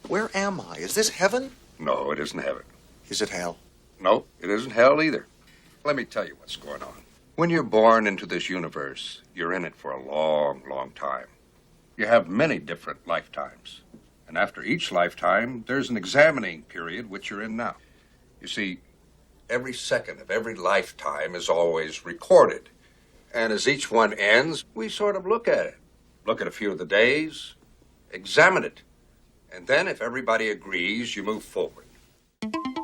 Where am I? Is this heaven? No, it isn't heaven. Is it hell? No, it isn't hell either. Let me tell you what's going on. When you're born into this universe, you're in it for a long, long time. You have many different lifetimes. And after each lifetime, there's an examining period, which you're in now. You see, every second of every lifetime is always recorded. And as each one ends, we sort of look at it. Look at a few of the days, examine it. And then, if everybody agrees, you move forward.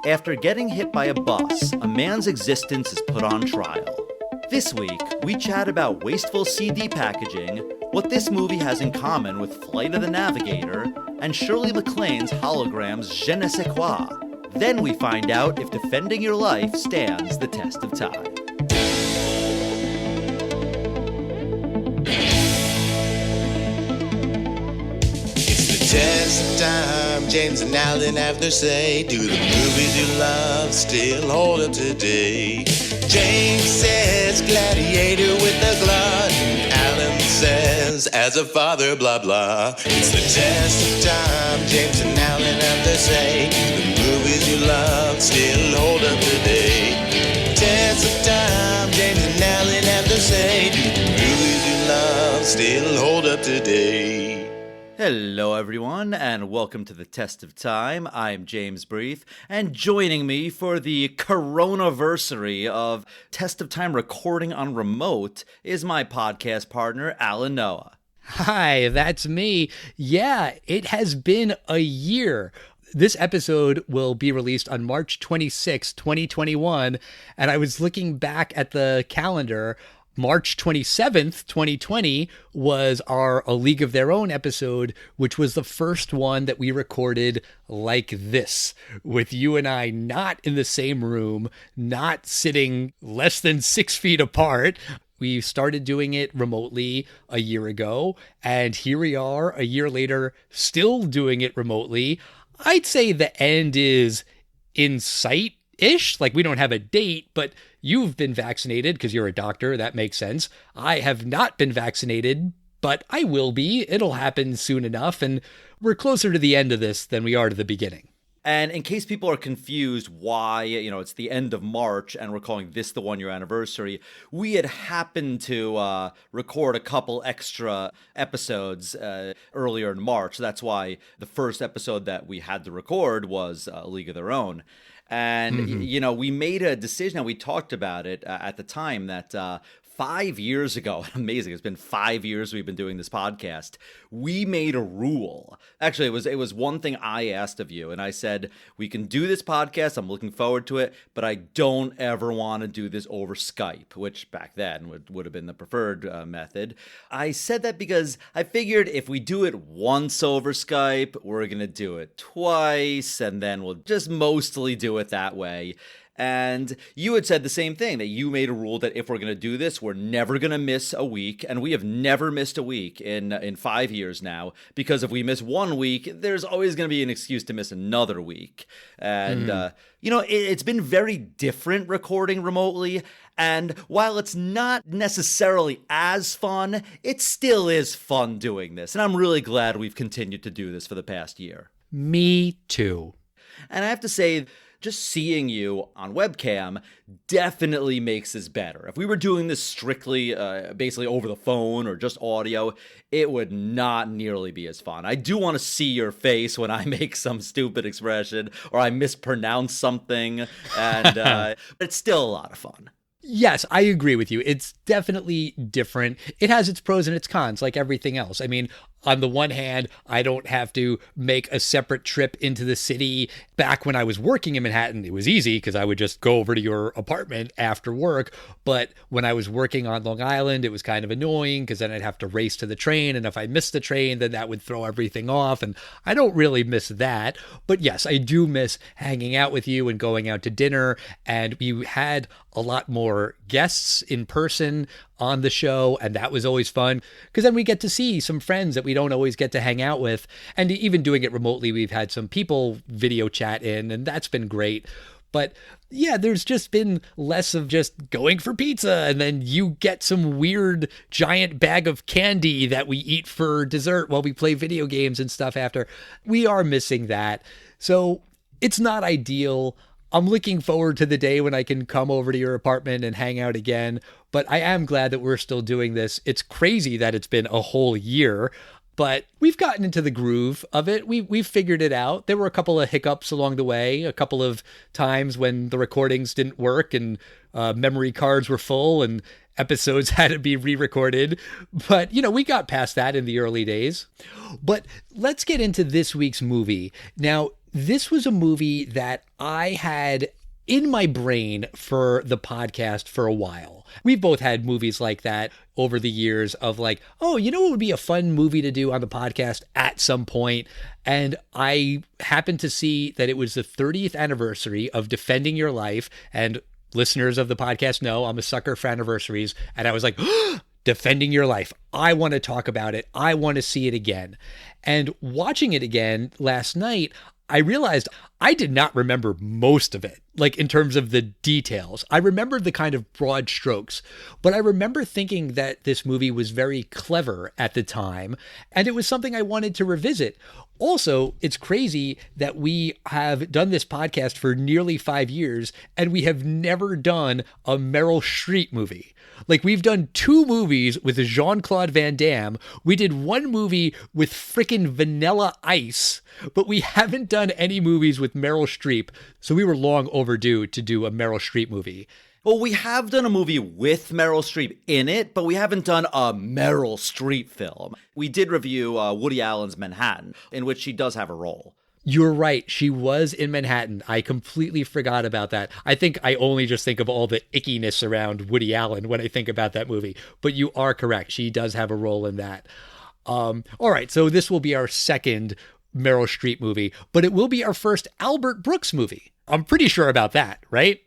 After getting hit by a bus, a man's existence is put on trial. This week, we chat about wasteful CD packaging, what this movie has in common with Flight of the Navigator, and Shirley MacLaine's hologram's je ne sais quoi. Then we find out if defending your life stands the test of time. Test of time, James and Alan have their say. Do the movies you love still hold up today? James says Gladiator with the glutton. Alan says as a father, blah blah. It's the test of time, James and Alan have their say. Do the movies you love still hold up today? Test of time, James and Alan have their say. Do the movies you love still hold up today? Hello everyone, and welcome to the Test of Time. I'm James Breath, and joining me for the coronaversary of Test of Time recording on remote is my podcast partner, Alan Noah. Hi, that's me. Yeah, it has been a year. This episode will be released on March 26, 2021, and I was looking back at the calendar. March 27th, 2020 was our A League of Their Own episode, which was the first one that we recorded like this, with you and I not in the same room, not sitting less than 6 feet apart. We started doing it remotely a year ago, and here we are a year later, still doing it remotely. I'd say the end is in sight-ish, like we don't have a date, but you've been vaccinated because you're a doctor. That makes sense. I have not been vaccinated, but I will be. It'll happen soon enough. And we're closer to the end of this than we are to the beginning. And in case people are confused why, it's the end of March and we're calling this the 1-year anniversary, we had happened to record a couple extra episodes earlier in March. So that's why the first episode that we had to record was A League of Their Own. And, we made a decision, and we talked about it at the time, that 5 years ago, amazing, it's been 5 years we've been doing this podcast, we made a rule. Actually, it was one thing I asked of you, and I said, we can do this podcast, I'm looking forward to it, but I don't ever want to do this over Skype, which back then would have been the preferred method. I said that because I figured if we do it once over Skype, we're going to do it twice, and then we'll just mostly do it that way. And you had said the same thing, that you made a rule that if we're going to do this, we're never going to miss a week. And we have never missed a week in 5 years now, because if we miss 1 week, there's always going to be an excuse to miss another week. And, it's been very different recording remotely. And while it's not necessarily as fun, it still is fun doing this. And I'm really glad we've continued to do this for the past year. Me too. And I have to say, just seeing you on webcam definitely makes this better. If we were doing this strictly, basically over the phone or just audio, it would not nearly be as fun. I do want to see your face when I make some stupid expression or I mispronounce something, and but it's still a lot of fun. Yes, I agree with you. It's definitely different. It has its pros and its cons, like everything else. I mean, on the one hand, I don't have to make a separate trip into the city. Back when I was working in Manhattan, it was easy because I would just go over to your apartment after work. But when I was working on Long Island, it was kind of annoying because then I'd have to race to the train. And if I missed the train, then that would throw everything off. And I don't really miss that. But yes, I do miss hanging out with you and going out to dinner. And we had a lot more guests in person on the show, and that was always fun because then we get to see some friends that we don't always get to hang out with. And even doing it remotely, we've had some people video chat in, and that's been great. But yeah, there's just been less of just going for pizza and then you get some weird giant bag of candy that we eat for dessert while we play video games and stuff after. We are missing that. So it's not ideal. I'm looking forward to the day when I can come over to your apartment and hang out again. But I am glad that we're still doing this. It's crazy that it's been a whole year. But we've gotten into the groove of it. We've figured it out. There were a couple of hiccups along the way, a couple of times when the recordings didn't work and memory cards were full and episodes had to be re-recorded. But, we got past that in the early days. But let's get into this week's movie. Now, this was a movie that I had in my brain for the podcast for a while. We've both had movies like that over the years of like, oh, what would be a fun movie to do on the podcast at some point? And I happened to see that it was the 30th anniversary of Defending Your Life. And listeners of the podcast know I'm a sucker for anniversaries. And I was like, Defending Your Life. I want to talk about it. I want to see it again. And watching it again last night, I realized I did not remember most of it, like in terms of the details. I remembered the kind of broad strokes, but I remember thinking that this movie was very clever at the time, and it was something I wanted to revisit. Also, it's crazy that we have done this podcast for nearly 5 years, and we have never done a Meryl Streep movie. Like, we've done 2 movies with Jean-Claude Van Damme. We did 1 movie with frickin' Vanilla Ice, but we haven't done any movies with Meryl Streep. So we were long overdue to do a Meryl Streep movie. Well, we have done a movie with Meryl Streep in it, but we haven't done a Meryl Streep film. We did review Woody Allen's Manhattan, in which she does have a role. You're right. She was in Manhattan. I completely forgot about that. I think I only just think of all the ickiness around Woody Allen when I think about that movie. But you are correct. She does have a role in that. All right. So this will be our second Meryl Streep movie, but it will be our first Albert Brooks movie. I'm pretty sure about that, right?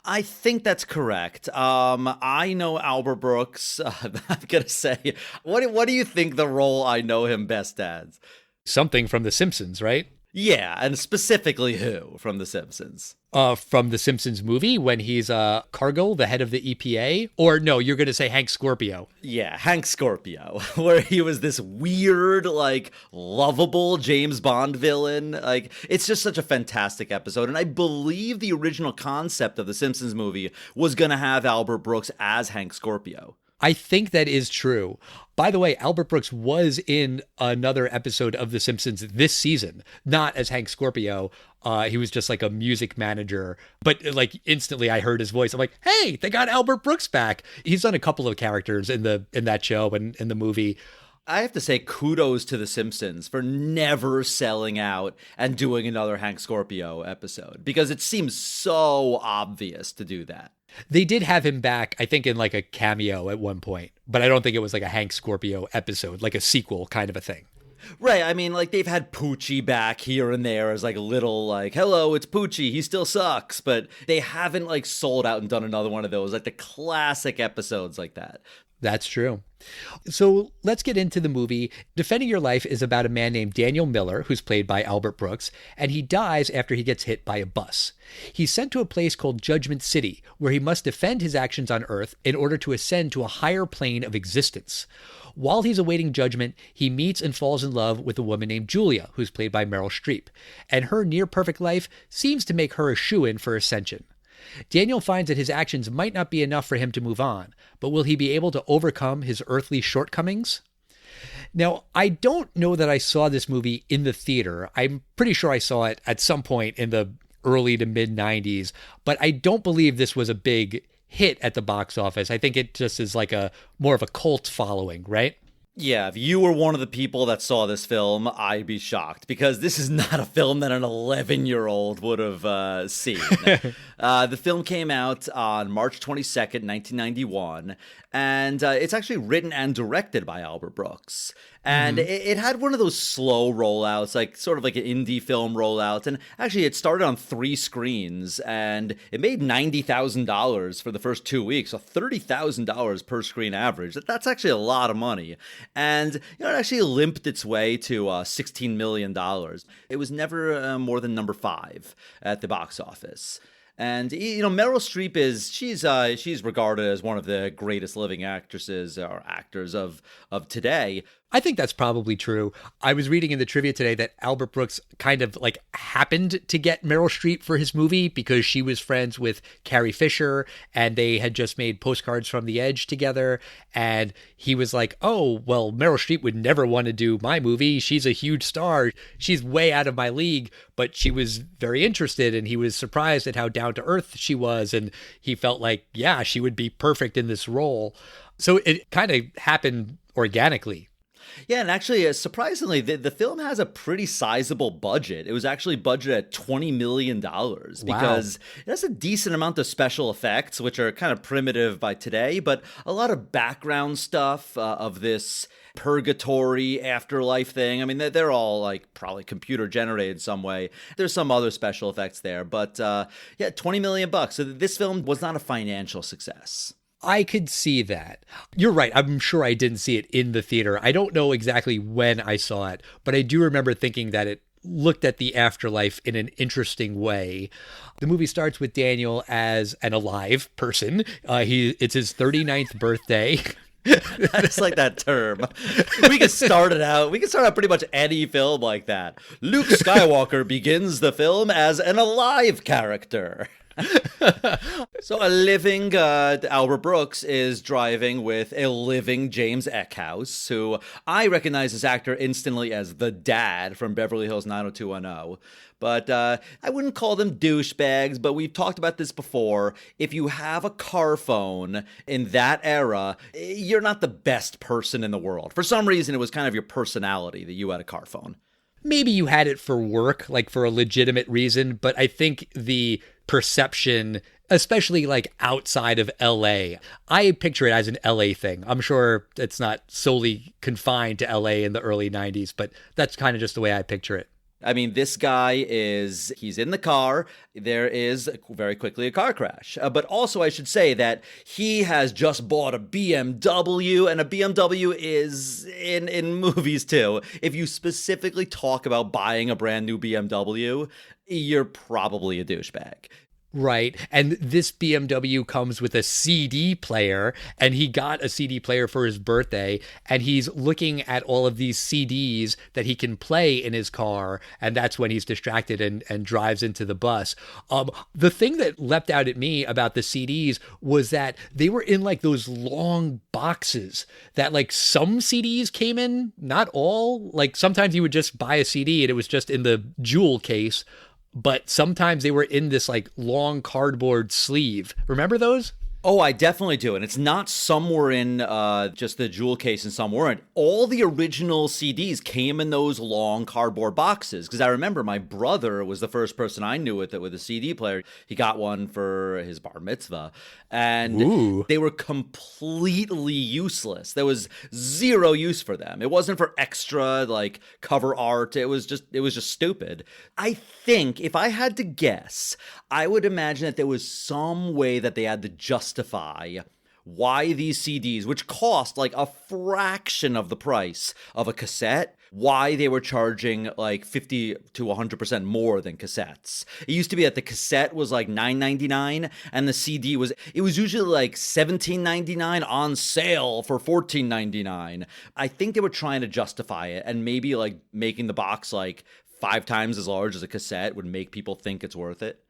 I think that's correct. I know Albert Brooks. I'm going to say, what do you think the role I know him best as? Something from The Simpsons, right? Yeah, and specifically who from The Simpsons? From The Simpsons movie when he's Cargill, the head of the EPA? Or no, you're going to say Hank Scorpio. Yeah, Hank Scorpio, where he was this weird, like, lovable James Bond villain. Like, it's just such a fantastic episode. And I believe the original concept of The Simpsons movie was going to have Albert Brooks as Hank Scorpio. I think that is true. By the way, Albert Brooks was in another episode of The Simpsons this season, not as Hank Scorpio. He was just like a music manager. But like instantly I heard his voice. I'm like, hey, they got Albert Brooks back. He's done a couple of characters in that show and in the movie. I have to say kudos to The Simpsons for never selling out and doing another Hank Scorpio episode, because it seems so obvious to do that. They did have him back, I think, in like a cameo at one point, but I don't think it was like a Hank Scorpio episode, like a sequel kind of a thing. Right, I mean, like, they've had Poochie back here and there as, like, a little, like, hello, it's Poochie, he still sucks, but they haven't, like, sold out and done another one of those, like, the classic episodes like that. That's true. So let's get into the movie. Defending Your Life is about a man named Daniel Miller, who's played by Albert Brooks, and he dies after he gets hit by a bus. He's sent to a place called Judgment City, where he must defend his actions on Earth in order to ascend to a higher plane of existence. While he's awaiting judgment, he meets and falls in love with a woman named Julia, who's played by Meryl Streep, and her near-perfect life seems to make her a shoo-in for ascension. Daniel finds that his actions might not be enough for him to move on, but will he be able to overcome his earthly shortcomings? Now, I don't know that I saw this movie in the theater. I'm pretty sure I saw it at some point in the early to mid 90s, but I don't believe this was a big hit at the box office. I think it just is like a more of a cult following, right? Yeah, if you were one of the people that saw this film, I'd be shocked, because this is not a film that an 11-year-old would have seen. The film came out on March 22nd, 1991, and it's actually written and directed by Albert Brooks. And it had one of those slow rollouts, like sort of like an indie film rollout. And actually, it started on 3 screens, and it made $90,000 for the first 2 weeks, so $30,000 per screen average. That's actually a lot of money. And it actually limped its way to $16 million. It was never more than number 5 at the box office. And Meryl Streep she's regarded as one of the greatest living actresses or actors of today. I think that's probably true. I was reading in the trivia today that Albert Brooks kind of like happened to get Meryl Streep for his movie because she was friends with Carrie Fisher and they had just made Postcards from the Edge together. And he was like, oh, well, Meryl Streep would never want to do my movie. She's a huge star. She's way out of my league. But she was very interested and he was surprised at how down to earth she was. And he felt like, yeah, she would be perfect in this role. So it kind of happened organically. Yeah, and actually, surprisingly, the film has a pretty sizable budget. It was actually budgeted at $20 million because it has a decent amount of special effects, which are kind of primitive by today, but a lot of background stuff of this purgatory afterlife thing. I mean, they're all like probably computer generated some way. There's some other special effects there, but yeah, $20 million. So this film was not a financial success. I could see that. You're right. I'm sure I didn't see it in the theater. I don't know exactly when I saw it, but I do remember thinking that it looked at the afterlife in an interesting way. The movie starts with Daniel as an alive person. It's his 39th birthday. I just like that term. We can start out pretty much any film like that. Luke Skywalker begins the film as an alive character. So a living Albert Brooks is driving with a living James Eckhouse, who I recognize this actor instantly as the dad from Beverly Hills 90210. But I wouldn't call them douchebags, but we've talked about this before. If you have a car phone in that era, you're not the best person in the world. For some reason, it was kind of your personality that you had a car phone. Maybe you had it for work, like for a legitimate reason, but I think the perception, especially like outside of LA, I picture it as an LA thing. I'm sure it's not solely confined to LA in the early 90s, but that's kind of just the way I picture it. I mean, this guy he's in the car. There is very quickly a car crash. But also, I should say that he has just bought a BMW, and a BMW is in movies too. If you specifically talk about buying a brand new BMW, you're probably a douchebag. Right. And this BMW comes with a CD player, and he got a CD player for his birthday, and he's looking at all of these CDs that he can play in his car, and that's when he's distracted and drives into the bus. The thing that leapt out at me about the CDs was that they were in like those long boxes that like some CDs came in, not all. Like sometimes you would just buy a CD and it was just in the jewel case, but sometimes they were in this like long cardboard sleeve. Remember those? Oh, I definitely do. And it's not somewhere in just the jewel case and some weren't. All the original CDs came in those long cardboard boxes. Because I remember my brother was the first person I knew with a CD player. He got one for his bar mitzvah. And They were completely useless. There was zero use for them. It wasn't for extra like cover art. It was just stupid. I think if I had to guess, I would imagine that there was some way that they had to justify why these CDs, which cost like a fraction of the price of a cassette, why they were charging like 50 to 100% more than cassettes. It used to be that the cassette was like $9.99 and the CD was usually like $17.99 on sale for $14.99. I think they were trying to justify it, and maybe like making the box like 5 times as large as a cassette would make people think it's worth it.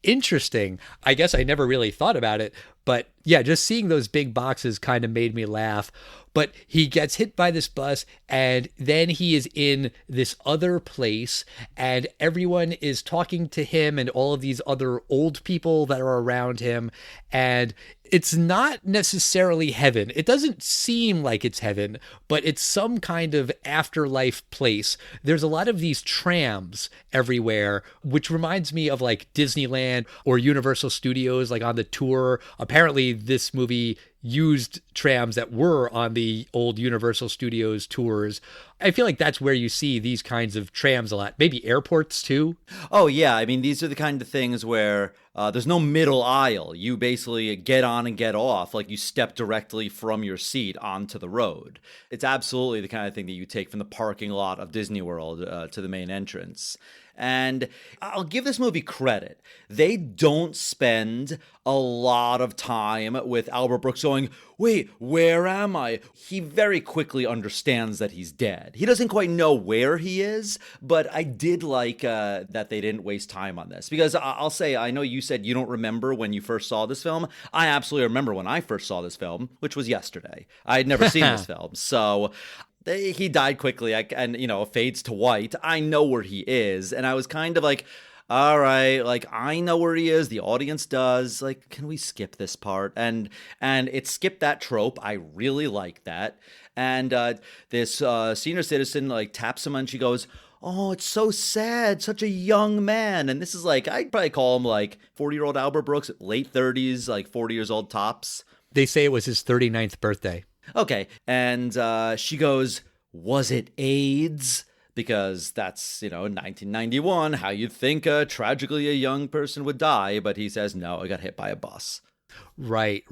Interesting. I guess I never really thought about it, but yeah, just seeing those big boxes kind of made me laugh. But he gets hit by this bus, and then he is in this other place, and everyone is talking to him and all of these other old people that are around him. And it's not necessarily heaven. It doesn't seem like it's heaven, but it's some kind of afterlife place. There's a lot of these trams everywhere, which reminds me of like Disneyland or Universal Studios, like on the tour. Apparently, this movie used trams that were on the old Universal Studios tours. I feel like that's where you see these kinds of trams a lot. Maybe airports too. Oh, yeah. I mean, these are the kind of things where there's no middle aisle. You basically get on and get off, like you step directly from your seat onto the road. It's absolutely the kind of thing that you take from the parking lot of Disney World to the main entrance. And I'll give this movie credit. They don't spend a lot of time with Albert Brooks going, wait, where am I? He very quickly understands that he's dead. He doesn't quite know where he is, but I did like that they didn't waste time on this. Because I'll say, I know you said you don't remember when you first saw this film. I absolutely remember when I first saw this film, which was yesterday. I had never seen this film. So he died quickly and, fades to white. I know where he is. And I was kind of like, all right, like, I know where he is. The audience does. Like, can we skip this part? And it skipped that trope. I really like that. And this senior citizen, like, taps him and she goes, oh, it's so sad. Such a young man. And this is like, I'd probably call him like 40-year-old Albert Brooks, late 30s, like 40 years old tops. They say it was his 39th birthday. Okay. And she goes, was it AIDS? Because that's, in 1991, how you'd think tragically a young person would die. But he says, no, I got hit by a bus. Right.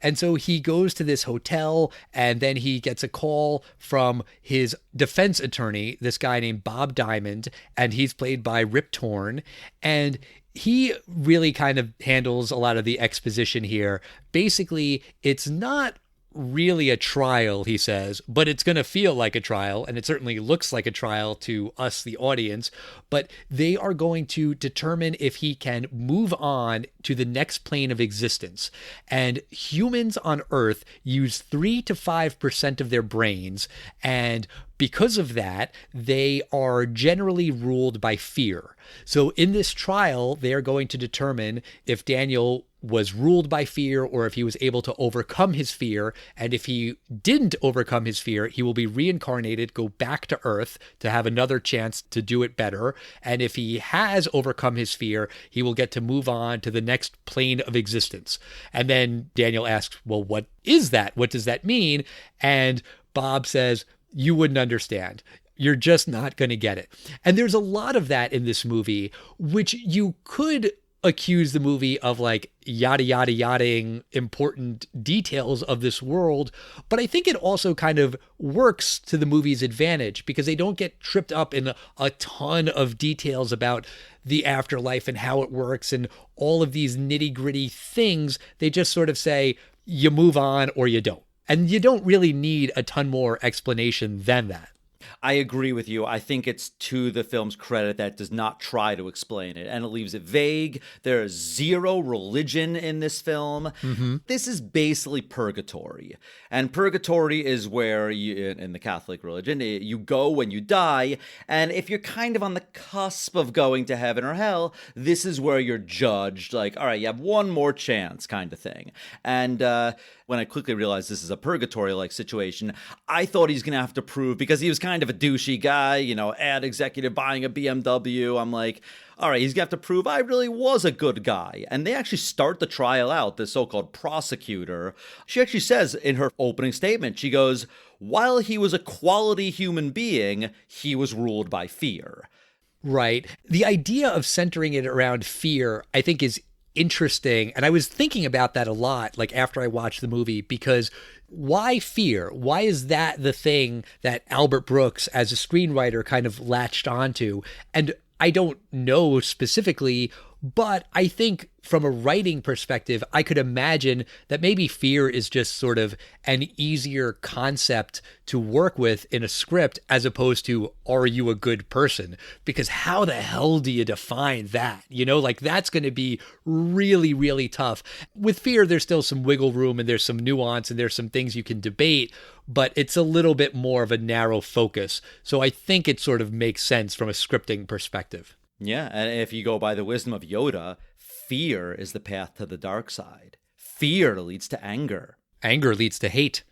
And so he goes to this hotel and then he gets a call from his defense attorney, this guy named Bob Diamond, and he's played by Rip Torn. And he really kind of handles a lot of the exposition here. Basically, it's not really a trial, he says, but it's going to feel like a trial, and it certainly looks like a trial to us, the audience, but they are going to determine if he can move on to the next plane of existence. And humans on Earth use 3 to 5% of their brains, and because of that, they are generally ruled by fear. So in this trial, they are going to determine if Daniel was ruled by fear or if he was able to overcome his fear. And if he didn't overcome his fear, he will be reincarnated, go back to Earth to have another chance to do it better. And if he has overcome his fear, he will get to move on to the next plane of existence. And then Daniel asks, well, what is that? What does that mean? And Bob says, you wouldn't understand. You're just not going to get it. And there's a lot of that in this movie, which you could accuse the movie of like yada important details of this world. But I think it also kind of works to the movie's advantage because they don't get tripped up in a ton of details about the afterlife and how it works and all of these nitty gritty things. They just sort of say, you move on or you don't. And you don't really need a ton more explanation than that. I agree with you. I think it's to the film's credit that it does not try to explain it, and it leaves it vague. There is zero religion in this film. Mm-hmm. This is basically purgatory, and purgatory is where you, in the Catholic religion, you go when you die, and if you're kind of on the cusp of going to heaven or hell, this is where you're judged, like, all right, you have one more chance kind of thing. And when I quickly realized this is a purgatory-like situation, I thought he's going to have to prove, because he was kind of a douchey guy, ad executive buying a BMW. I'm like, all right, he's going to have to prove I really was a good guy. And they actually start the trial out, the so-called prosecutor. She actually says in her opening statement, she goes, while he was a quality human being, he was ruled by fear. Right. The idea of centering it around fear, I think, is interesting. And I was thinking about that a lot, like after I watched the movie, because why fear? Why is that the thing that Albert Brooks, as a screenwriter, kind of latched onto? And I don't know specifically, but I think from a writing perspective, I could imagine that maybe fear is just sort of an easier concept to work with in a script as opposed to, are you a good person? Because how the hell do you define that? That's going to be really, really tough. With fear, there's still some wiggle room and there's some nuance and there's some things you can debate, but it's a little bit more of a narrow focus. So I think it sort of makes sense from a scripting perspective. Yeah, and if you go by the wisdom of Yoda, fear is the path to the dark side. Fear leads to anger. Anger leads to hate.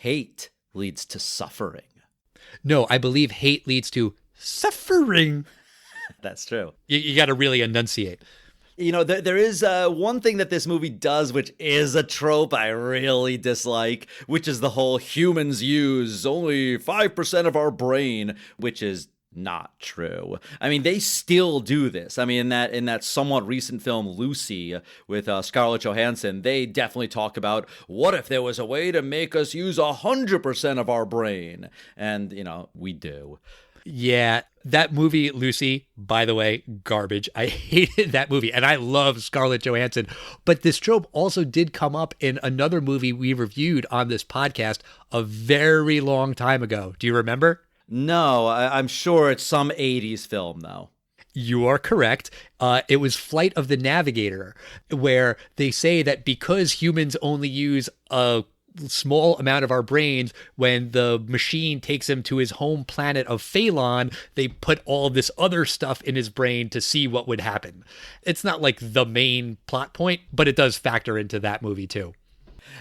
Hate leads to suffering. No, I believe hate leads to suffering. That's true. You got to really enunciate. There is one thing that this movie does, which is a trope I really dislike, which is the whole humans use only 5% of our brain, which is not true. I mean, they still do this. I mean, in that somewhat recent film Lucy with Scarlett Johansson, they definitely talk about what if there was a way to make us use 100% of our brain, and we do. Yeah, that movie, Lucy, by the way, garbage. I hated that movie, and I love Scarlett Johansson. But this trope also did come up in another movie we reviewed on this podcast a very long time ago. Do you remember? No, I'm sure it's some 80s film, though. You are correct. It was Flight of the Navigator, where they say that because humans only use a small amount of our brains, when the machine takes him to his home planet of Phalon, they put all this other stuff in his brain to see what would happen. It's not like the main plot point, but it does factor into that movie too.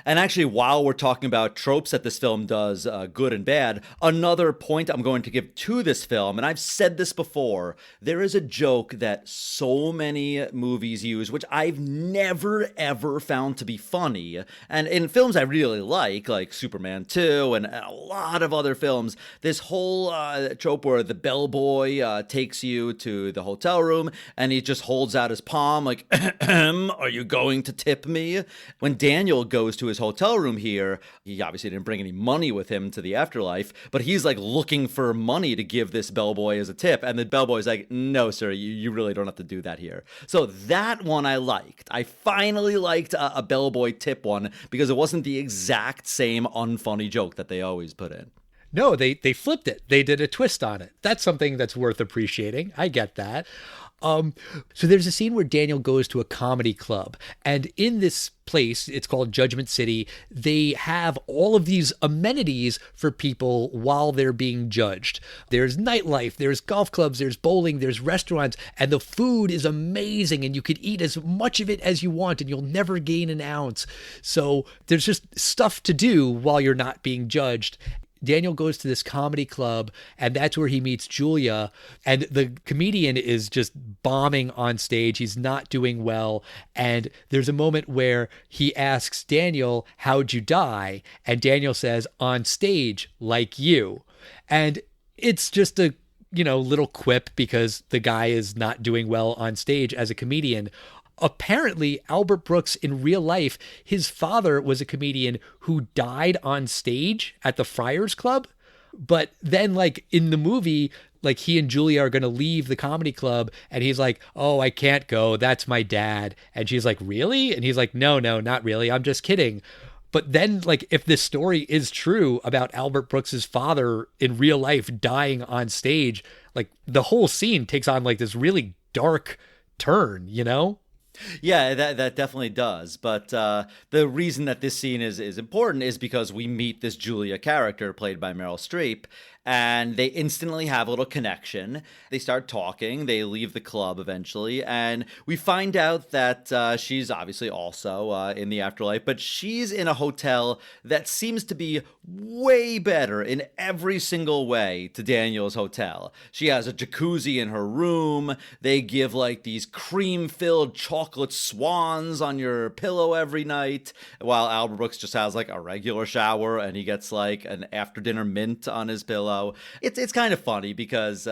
And actually, while we're talking about tropes that this film does, good and bad, another point I'm going to give to this film, and I've said this before, there is a joke that so many movies use, which I've never, ever found to be funny. And in films I really like Superman 2 and a lot of other films, this whole trope where the bellboy takes you to the hotel room and he just holds out his palm like, are you going to tip me? When Daniel goes to his hotel room here, he obviously didn't bring any money with him to the afterlife, but he's like looking for money to give this bellboy as a tip, and the bellboy's like, no sir, you really don't have to do that here. So that one I liked. I finally liked a bellboy tip one because it wasn't the exact same unfunny joke that they always put in. No, they flipped it. They did a twist on it. That's something that's worth appreciating. I get that. So there's a scene where Daniel goes to a comedy club, and in this place, it's called Judgment City, they have all of these amenities for people while they're being judged. There's nightlife, there's golf clubs, there's bowling, there's restaurants, and the food is amazing, and you could eat as much of it as you want, and you'll never gain an ounce. So there's just stuff to do while you're not being judged. Daniel goes to this comedy club, and that's where he meets Julia, and the comedian is just bombing on stage. He's not doing well, and there's a moment where he asks Daniel, how'd you die? And Daniel says, on stage, like you. And it's just a little quip because the guy is not doing well on stage as a comedian. Apparently, Albert Brooks, in real life, his father was a comedian who died on stage at the Friars Club. But then, in the movie, he and Julia are going to leave the comedy club, and he's like, oh, I can't go. That's my dad. And she's like, really? And he's like, no, not really. I'm just kidding. But then, if this story is true about Albert Brooks's father in real life dying on stage, the whole scene takes on this really dark turn, Yeah, that definitely does. But the reason that this scene is important is because we meet this Julia character played by Meryl Streep, and they instantly have a little connection. They start talking. They leave the club eventually, and we find out that she's obviously also in the afterlife, but she's in a hotel that seems to be way better in every single way to Daniel's hotel. She has a jacuzzi in her room. They give these cream-filled chocolate swans on your pillow every night, while Albert Brooks just has a regular shower, and he gets an after-dinner mint on his pillow. It's kind of funny because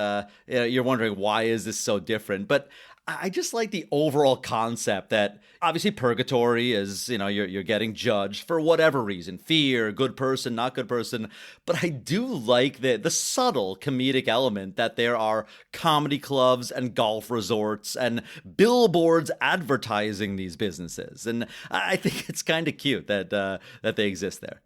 you're wondering, why is this so different? But I just like the overall concept that obviously purgatory is, you're getting judged for whatever reason, fear, good person, not good person. But I do like the subtle comedic element that there are comedy clubs and golf resorts and billboards advertising these businesses. And I think it's kind of cute that they exist there.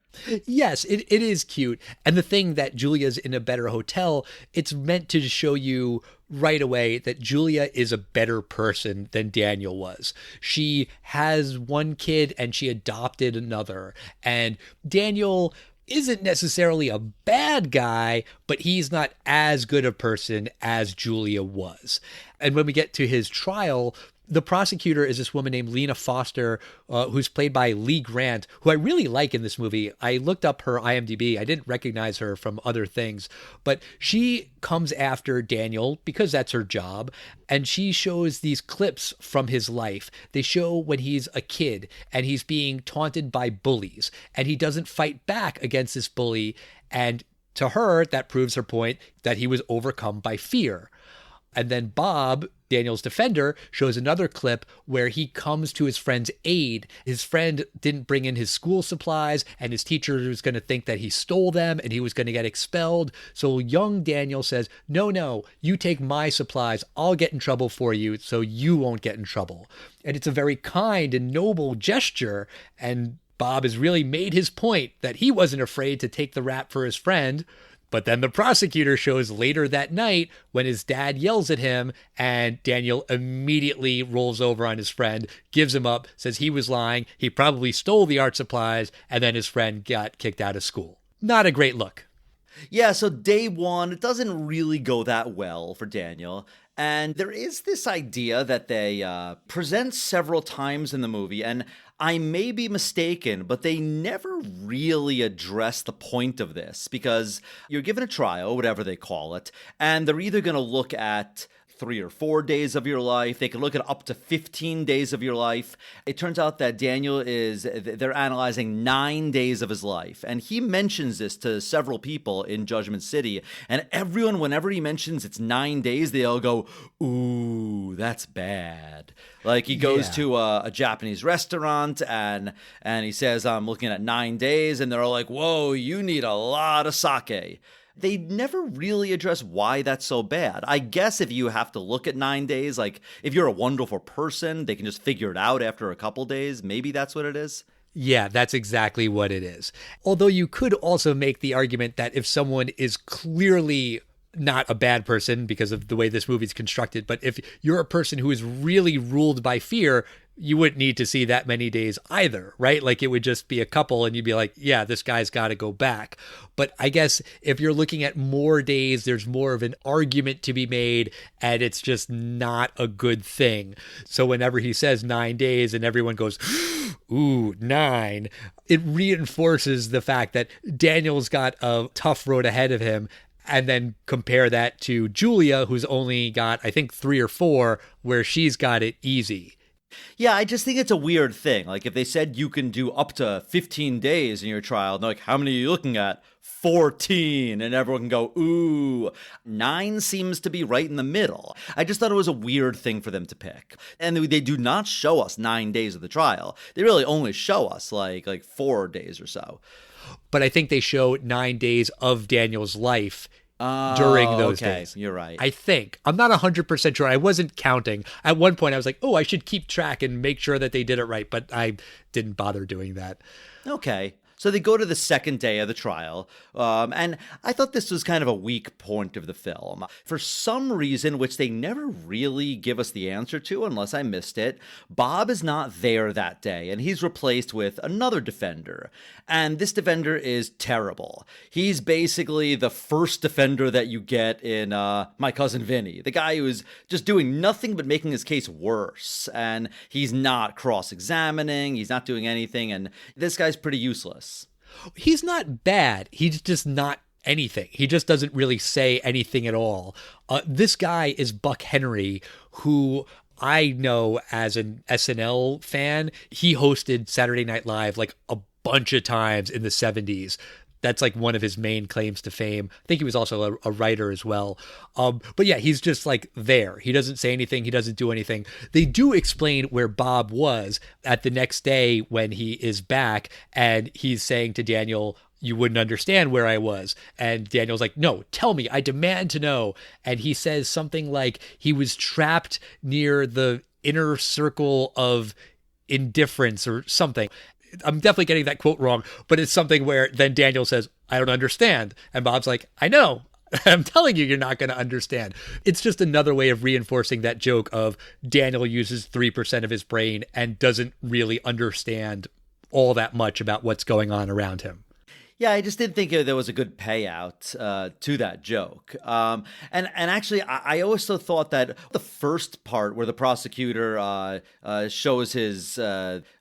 Yes, it is cute. And the thing that Julia's in a better hotel, it's meant to show you right away that Julia is a better person than Daniel was. She has one kid and she adopted another. And Daniel isn't necessarily a bad guy, but he's not as good a person as Julia was. And when we get to his trial, the prosecutor is this woman named Lena Foster, who's played by Lee Grant, who I really like in this movie. I looked up her IMDb. I didn't recognize her from other things, but she comes after Daniel because that's her job. And she shows these clips from his life. They show when he's a kid and he's being taunted by bullies, and he doesn't fight back against this bully. And to her, that proves her point that he was overcome by fear. And then Bob, Daniel's defender, shows another clip where he comes to his friend's aid. His friend didn't bring in his school supplies, and his teacher was going to think that he stole them and he was going to get expelled. So young Daniel says, no, you take my supplies. I'll get in trouble for you so you won't get in trouble. And it's a very kind and noble gesture. And Bob has really made his point that he wasn't afraid to take the rap for his friend. But then the prosecutor shows later that night when his dad yells at him, and Daniel immediately rolls over on his friend, gives him up, says he was lying, he probably stole the art supplies, and then his friend got kicked out of school. Not a great look. Yeah, so day one, it doesn't really go that well for Daniel. And there is this idea that they present several times in the movie, and I may be mistaken, but they never really address the point of this, because you're given a trial, whatever they call it, and they're either going to look at 3 or 4 days of your life. They can look at up to 15 days of your life. It turns out that they're analyzing 9 days of his life. And he mentions this to several people in Judgment City. And everyone, whenever he mentions it's 9 days, they all go, ooh, that's bad. Like he goes to a Japanese restaurant and he says, I'm looking at 9 days. And they're all like, whoa, you need a lot of sake. They never really address why that's so bad. I guess if you have to look at 9 days, like if you're a wonderful person, they can just figure it out after a couple days. Maybe that's what it is. Yeah, that's exactly what it is. Although you could also make the argument that if someone is clearly not a bad person because of the way this movie is constructed, but if you're a person who is really ruled by fear, you wouldn't need to see that many days either, right? Like it would just be a couple and you'd be like, yeah, this guy's got to go back. But I guess if you're looking at more days, there's more of an argument to be made and it's just not a good thing. So whenever he says 9 days and everyone goes, ooh, 9, it reinforces the fact that Daniel's got a tough road ahead of him. And then compare that to Julia, who's only got, I think, 3 or 4, where she's got it easy. Yeah, I just think it's a weird thing. Like if they said you can do up to 15 days in your trial, and they're like, how many are you looking at? 14. And everyone can go, ooh, 9 seems to be right in the middle. I just thought it was a weird thing for them to pick. And they do not show us 9 days of the trial. They really only show us like 4 days or so. But I think they show 9 days of Daniel's life during those days. You're right. I think. I'm not 100% sure. I wasn't counting. At one point, I was like, oh, I should keep track and make sure that they did it right. But I didn't bother doing that. Okay. So they go to the second day of the trial, and I thought this was kind of a weak point of the film. For some reason, which they never really give us the answer to unless I missed it, Bob is not there that day, and he's replaced with another defender. And this defender is terrible. He's basically the first defender that you get in My Cousin Vinny, the guy who is just doing nothing but making his case worse. And he's not cross-examining, he's not doing anything, and this guy's pretty useless. He's not bad. He's just not anything. He just doesn't really say anything at all. This guy is Buck Henry, who I know as an SNL fan. He hosted Saturday Night Live like a bunch of times in the 70s. That's like one of his main claims to fame. I think he was also a writer as well. But yeah, he's just like there. He doesn't say anything. He doesn't do anything. They do explain where Bob was at the next day when he is back. And he's saying to Daniel, you wouldn't understand where I was. And Daniel's like, no, tell me. I demand to know. And he says something like he was trapped near the inner circle of indifference or something. I'm definitely getting that quote wrong, but it's something where then Daniel says, I don't understand. And Bob's like, I know. I'm telling you, you're not going to understand. It's just another way of reinforcing that joke of Daniel uses 3% of his brain and doesn't really understand all that much about what's going on around him. Yeah, I just didn't think there was a good payout to that joke. And actually, I also thought that the first part where the prosecutor shows his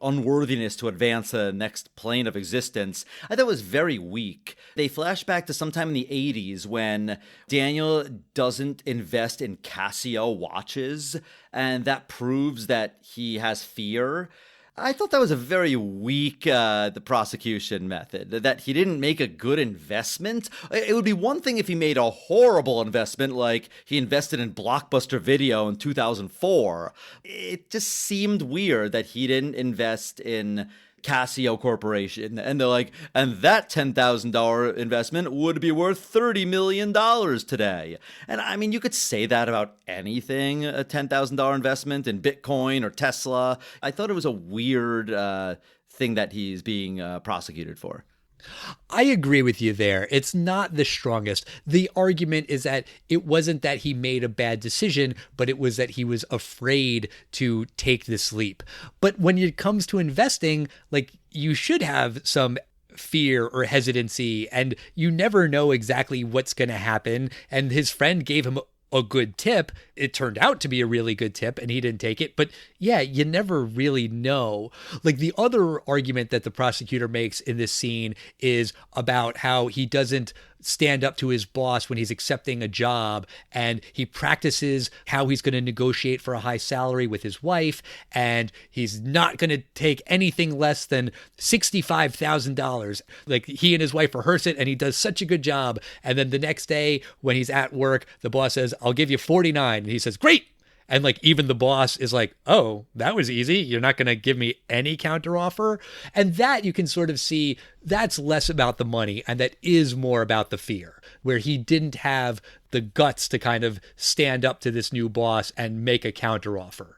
unworthiness to advance the next plane of existence, I thought was very weak. They flash back to sometime in the 80s when Daniel doesn't invest in Casio watches, and that proves that he has fear. I thought that was a very weak the prosecution method, that he didn't make a good investment. It would be one thing if he made a horrible investment, like he invested in Blockbuster Video in 2004. It just seemed weird that he didn't invest in Casio Corporation. And they're like, and that $10,000 investment would be worth $30 million today. And I mean, you could say that about anything, a $10,000 investment in Bitcoin or Tesla. I thought it was a weird thing that he's being prosecuted for. I agree with you there. It's not the strongest. The argument is that it wasn't that he made a bad decision, but it was that he was afraid to take this leap. But when it comes to investing, like, you should have some fear or hesitancy, and you never know exactly what's going to happen. And his friend gave him a good tip. It turned out to be a really good tip and he didn't take it. But yeah, you never really know. Like, the other argument that the prosecutor makes in this scene is about how he doesn't stand up to his boss when he's accepting a job, and he practices how he's going to negotiate for a high salary with his wife, and he's not going to take anything less than $65,000. Like, he and his wife rehearse it, and he does such a good job. And then the next day when he's at work, the boss says, I'll give you 49. And he says, great. And like, even the boss is like, oh, that was easy. You're not going to give me any counteroffer. And that you can sort of see, that's less about the money and that is more about the fear, where he didn't have the guts to kind of stand up to this new boss and make a counteroffer.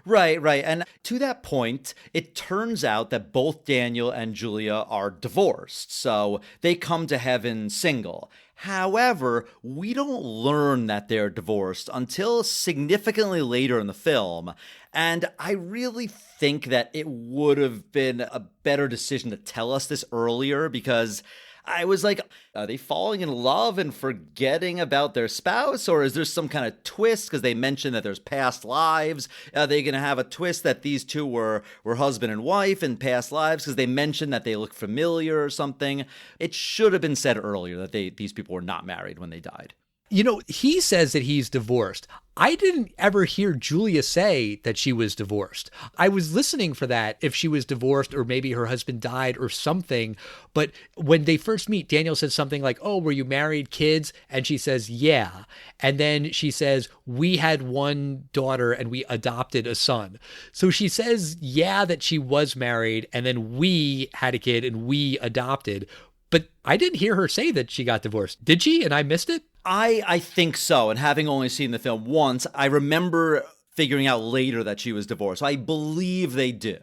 Right. And to that point, it turns out that both Daniel and Julia are divorced, so they come to heaven single. However, we don't learn that they're divorced until significantly later in the film. And I really think that it would have been a better decision to tell us this earlier, because I was like, are they falling in love and forgetting about their spouse? Or is there some kind of twist? Because they mentioned that there's past lives. Are they going to have a twist that these two were husband and wife in past lives? Because they mentioned that they look familiar or something. It should have been said earlier that these people were not married when they died. You know, he says that he's divorced. I didn't ever hear Julia say that she was divorced. I was listening for that, if she was divorced or maybe her husband died or something. But when they first meet, Daniel says something like, oh, were you married, kids? And she says, yeah. And then she says, we had one daughter and we adopted a son. So she says, yeah, that she was married, and then we had a kid and we adopted. But I didn't hear her say that she got divorced. Did she? And I missed it? I think so. And having only seen the film once, I remember figuring out later that she was divorced. So I believe they do.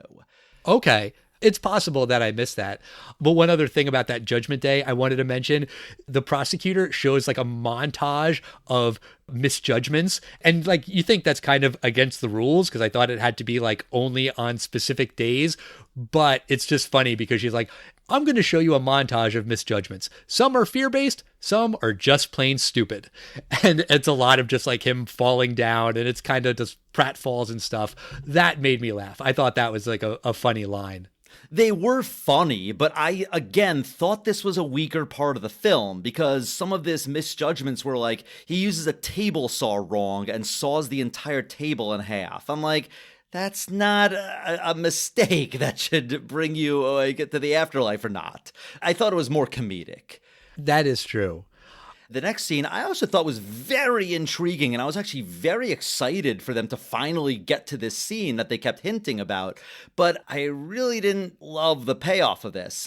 Okay. It's possible that I missed that. But one other thing about that Judgment Day I wanted to mention, the prosecutor shows like a montage of misjudgments. And like, you think that's kind of against the rules, because I thought it had to be like only on specific days. But it's just funny because she's like, I'm going to show you a montage of misjudgments. Some are fear-based, some are just plain stupid. And it's a lot of just like him falling down, and it's kind of just pratfalls and stuff. That made me laugh. I thought that was like a funny line. They were funny, but I, again, thought this was a weaker part of the film, because some of this misjudgments were like, he uses a table saw wrong and saws the entire table in half. I'm like, that's not a mistake that should bring you get to the afterlife or not. I thought it was more comedic. That is true. The next scene I also thought was very intriguing, and I was actually very excited for them to finally get to this scene that they kept hinting about, but I really didn't love the payoff of this.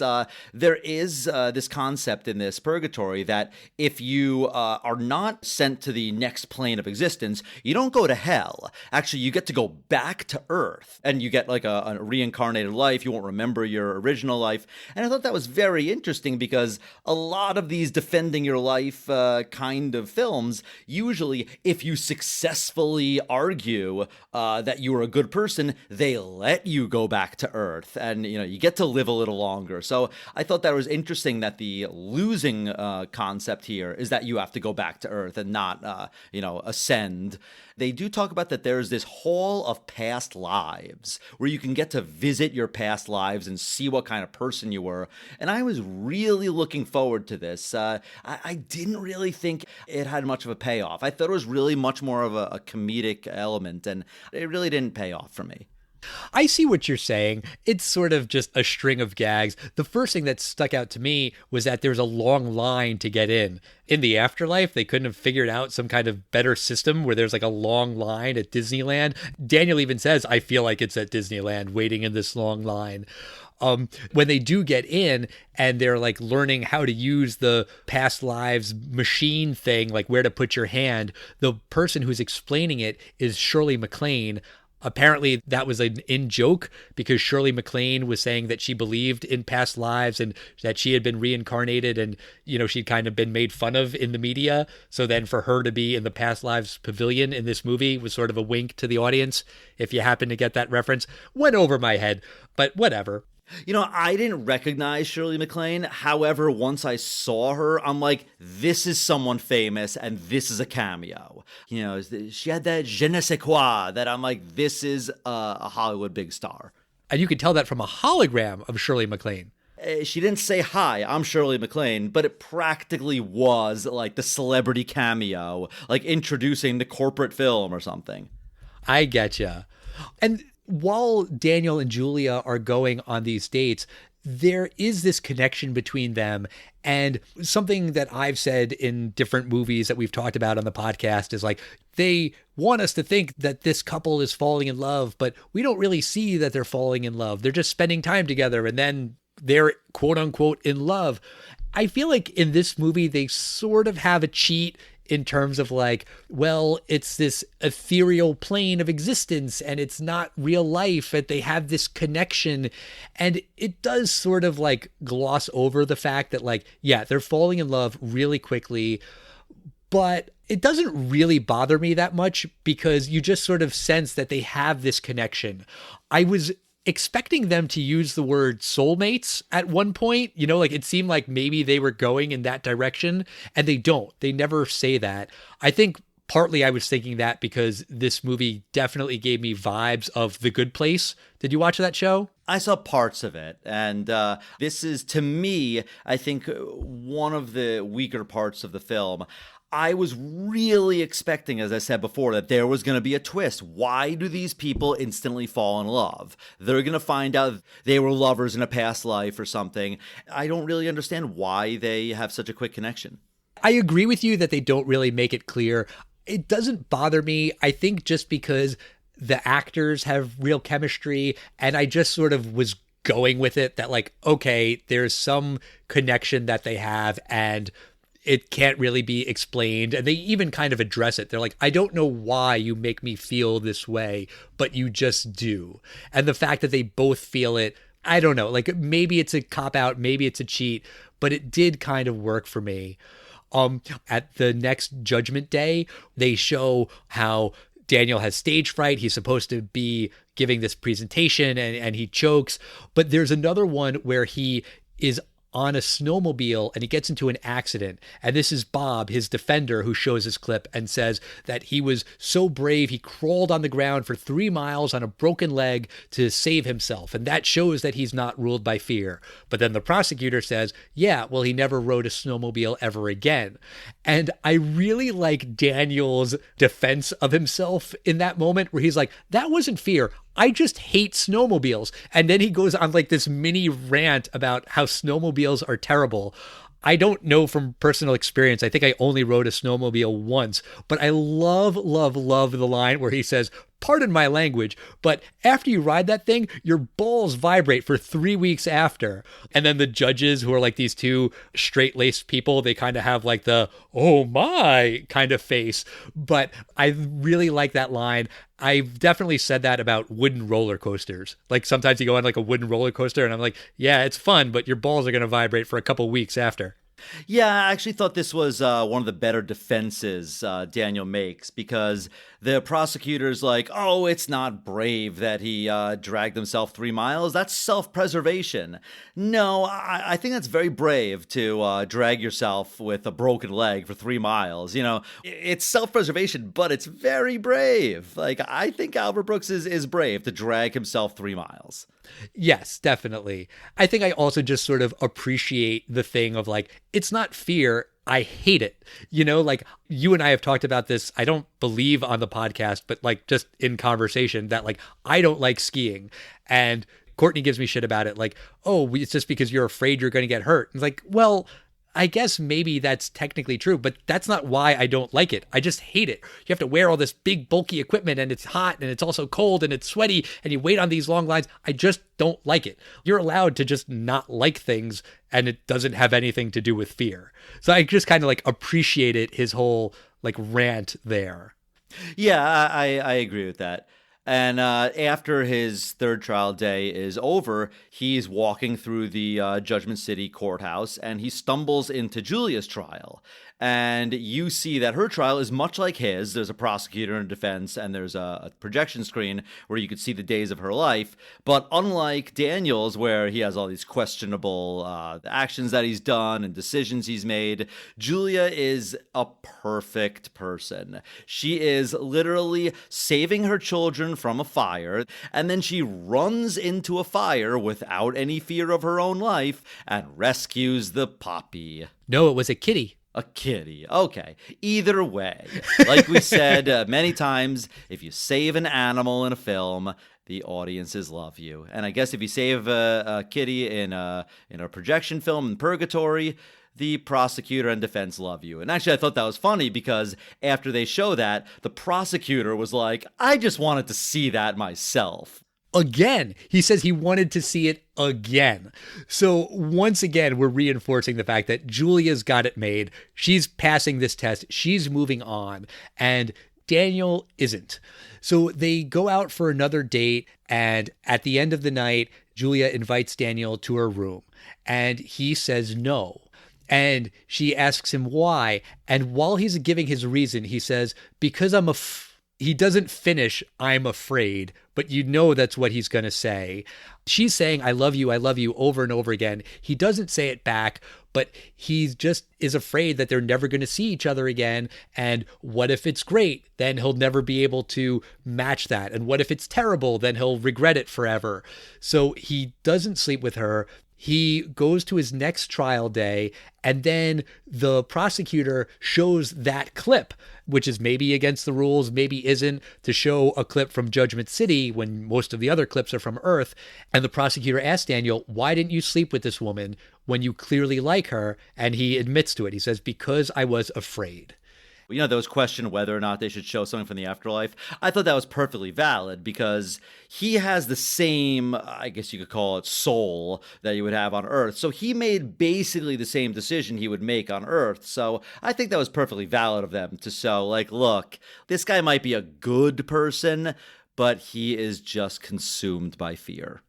There is this concept in this purgatory that if you are not sent to the next plane of existence, you don't go to hell. Actually, you get to go back to Earth, and you get like a reincarnated life. You won't remember your original life, and I thought that was very interesting, because a lot of these defending your life kind of films, usually if you successfully argue that you were a good person, they let you go back to Earth, and you get to live a little longer. So I thought that was interesting that the losing concept here is that you have to go back to Earth and not ascend. They do talk about that there's this hall of past lives where you can get to visit your past lives and see what kind of person you were. And I was really looking forward to this. I didn't really think it had much of a payoff. I thought it was really much more of a comedic element, and it really didn't pay off for me. I see what you're saying. It's sort of just a string of gags. The first thing that stuck out to me was that there's a long line to get in. In the afterlife, they couldn't have figured out some kind of better system where there's like a long line at Disneyland. Daniel even says, I feel like it's at Disneyland waiting in this long line. When they do get in and they're like learning how to use the past lives machine thing, like where to put your hand, the person who's explaining it is Shirley MacLaine. Apparently that was an in-joke because Shirley MacLaine was saying that she believed in past lives and that she had been reincarnated and, you know, she'd kind of been made fun of in the media. So then for her to be in the past lives pavilion in this movie was sort of a wink to the audience. If you happen to get that reference, went over my head, but whatever. You know, I didn't recognize Shirley MacLaine. However, once I saw her, I'm like, this is someone famous and this is a cameo. You know, she had that je ne sais quoi that I'm like, this is a Hollywood big star. And you could tell that from a hologram of Shirley MacLaine. She didn't say, hi, I'm Shirley MacLaine, but it practically was like the celebrity cameo, like introducing the corporate film or something. I getcha. And while Daniel and Julia are going on these dates, there is this connection between them. And something that I've said in different movies that we've talked about on the podcast is like, they want us to think that this couple is falling in love, but we don't really see that they're falling in love. They're just spending time together and then they're quote unquote in love. I feel like in this movie, they sort of have a cheat in terms of like, well, it's this ethereal plane of existence and it's not real life, and they have this connection. And it does sort of like gloss over the fact that like, yeah, they're falling in love really quickly, but it doesn't really bother me that much because you just sort of sense that they have this connection. I was expecting them to use the word soulmates at one point, you know, like it seemed like maybe they were going in that direction, and they don't. They never say that. I think partly I was thinking that because this movie definitely gave me vibes of The Good Place. Did you watch that show? I saw parts of it, and this is, to me, I think one of the weaker parts of the film. I was really expecting, as I said before, that there was going to be a twist. Why do these people instantly fall in love? They're going to find out they were lovers in a past life or something. I don't really understand why they have such a quick connection. I agree with you that they don't really make it clear. It doesn't bother me. I think just because the actors have real chemistry, and I just sort of was going with it that like, okay, there's some connection that they have, and it can't really be explained. And they even kind of address it. They're like, I don't know why you make me feel this way, but you just do. And the fact that they both feel it, I don't know, like maybe it's a cop out, maybe it's a cheat, but it did kind of work for me. At the next Judgment Day, they show how Daniel has stage fright. He's supposed to be giving this presentation and he chokes. But there's another one where he is on a snowmobile and he gets into an accident. And this is Bob, his defender, who shows his clip and says that he was so brave, he crawled on the ground for 3 miles on a broken leg to save himself. And that shows that he's not ruled by fear. But then the prosecutor says, yeah, well, he never rode a snowmobile ever again. And I really like Daniel's defense of himself in that moment where he's like, that wasn't fear. I just hate snowmobiles. And then he goes on like this mini rant about how snowmobiles are terrible. I don't know from personal experience. I think I only rode a snowmobile once, but I love, love, love the line where he says, pardon my language, but after you ride that thing, your balls vibrate for 3 weeks after. And then the judges, who are like these two straight-laced people, they kind of have like the, oh my kind of face. But I really like that line. I've definitely said that about wooden roller coasters. Like sometimes you go on like a wooden roller coaster and I'm like, yeah, it's fun, but your balls are going to vibrate for a couple weeks after. Yeah, I actually thought this was one of the better defenses Daniel makes, because the prosecutor's like, oh, it's not brave that he dragged himself 3 miles. That's self-preservation. No, I think that's very brave to drag yourself with a broken leg for 3 miles. You know, it's self-preservation, but it's very brave. Like, I think Albert Brooks is brave to drag himself 3 miles. Yes, definitely. I think I also just sort of appreciate the thing of like, it's not fear. I hate it. You know, like you and I have talked about this. I don't believe on the podcast, but like just in conversation that like I don't like skiing. And Courtney gives me shit about it. Like, oh, it's just because you're afraid you're going to get hurt. It's like, well, I guess maybe that's technically true, but that's not why I don't like it. I just hate it. You have to wear all this big bulky equipment and it's hot and it's also cold and it's sweaty and you wait on these long lines. I just don't like it. You're allowed to just not like things and it doesn't have anything to do with fear. So I just kind of like appreciated his whole like rant there. Yeah, I agree with that. And after his third trial day is over, he's walking through the Judgment City courthouse and he stumbles into Julia's trial. And you see that her trial is much like his. There's a prosecutor and a defense, and there's a projection screen where you could see the days of her life. But unlike Daniel's, where he has all these questionable actions that he's done and decisions he's made, Julia is a perfect person. She is literally saving her children from a fire, and then she runs into a fire without any fear of her own life and rescues the puppy. No, it was a kitty. A kitty. Okay. Either way, like we said many times, if you save an animal in a film, the audiences love you. And I guess if you save a kitty in a projection film in Purgatory, the prosecutor and defense love you. And actually, I thought that was funny because after they show that, the prosecutor was like, I just wanted to see that myself. Again, he says he wanted to see it again. So once again, we're reinforcing the fact that Julia's got it made. She's passing this test. She's moving on. And Daniel isn't. So they go out for another date. And at the end of the night, Julia invites Daniel to her room. And he says no. And she asks him why. And while he's giving his reason, he says, because he doesn't finish, I'm afraid, but you know that's what he's going to say. She's saying, I love you, over and over again. He doesn't say it back, but he just is afraid that they're never going to see each other again. And what if it's great? Then he'll never be able to match that. And what if it's terrible? Then he'll regret it forever. So he doesn't sleep with her. He goes to his next trial day, and then the prosecutor shows that clip, which is maybe against the rules, maybe isn't, to show a clip from Judgment City when most of the other clips are from Earth. And the prosecutor asks Daniel, why didn't you sleep with this woman when you clearly like her? And he admits to it. He says, because I was afraid. You know, those question whether or not they should show something from the afterlife. I thought that was perfectly valid because he has the same, I guess you could call it, soul that you would have on Earth. So he made basically the same decision he would make on Earth. So I think that was perfectly valid of them to show, like, look, this guy might be a good person, but he is just consumed by fear.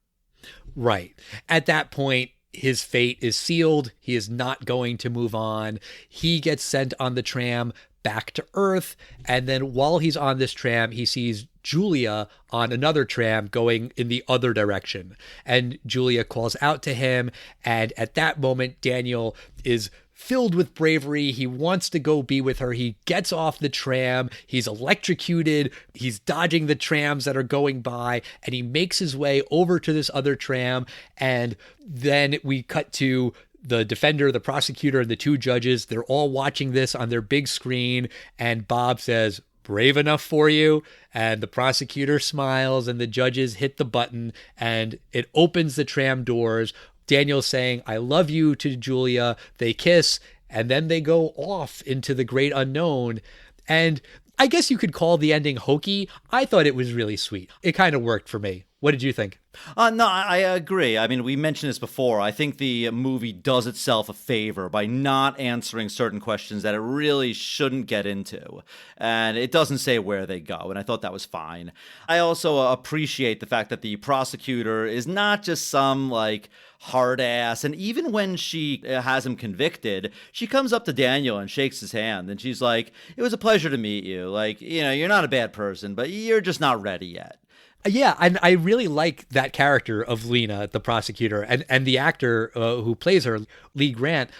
Right. At that point, his fate is sealed. He is not going to move on. He gets sent on the tram back to Earth. And then while he's on this tram, he sees Julia on another tram going in the other direction. And Julia calls out to him. And at that moment, Daniel is filled with bravery. He wants to go be with her. He gets off the tram. He's electrocuted. He's dodging the trams that are going by. And he makes his way over to this other tram. And then we cut to the defender, the prosecutor, and the two judges. They're all watching this on their big screen. And Bob says, brave enough for you? And the prosecutor smiles and the judges hit the button and it opens the tram doors. Daniel's saying, I love you to Julia. They kiss and then they go off into the great unknown. And I guess you could call the ending hokey. I thought it was really sweet. It kind of worked for me. What did you think? No, I agree. I mean, we mentioned this before. I think the movie does itself a favor by not answering certain questions that it really shouldn't get into. And it doesn't say where they go. And I thought that was fine. I also appreciate the fact that the prosecutor is not just some, like, hard ass. And even when she has him convicted, she comes up to Daniel and shakes his hand. And she's like, it was a pleasure to meet you. Like, you know, you're not a bad person, but you're just not ready yet. Yeah, and I really like that character of Lena, the prosecutor, and the actor who plays her, Lee Grant.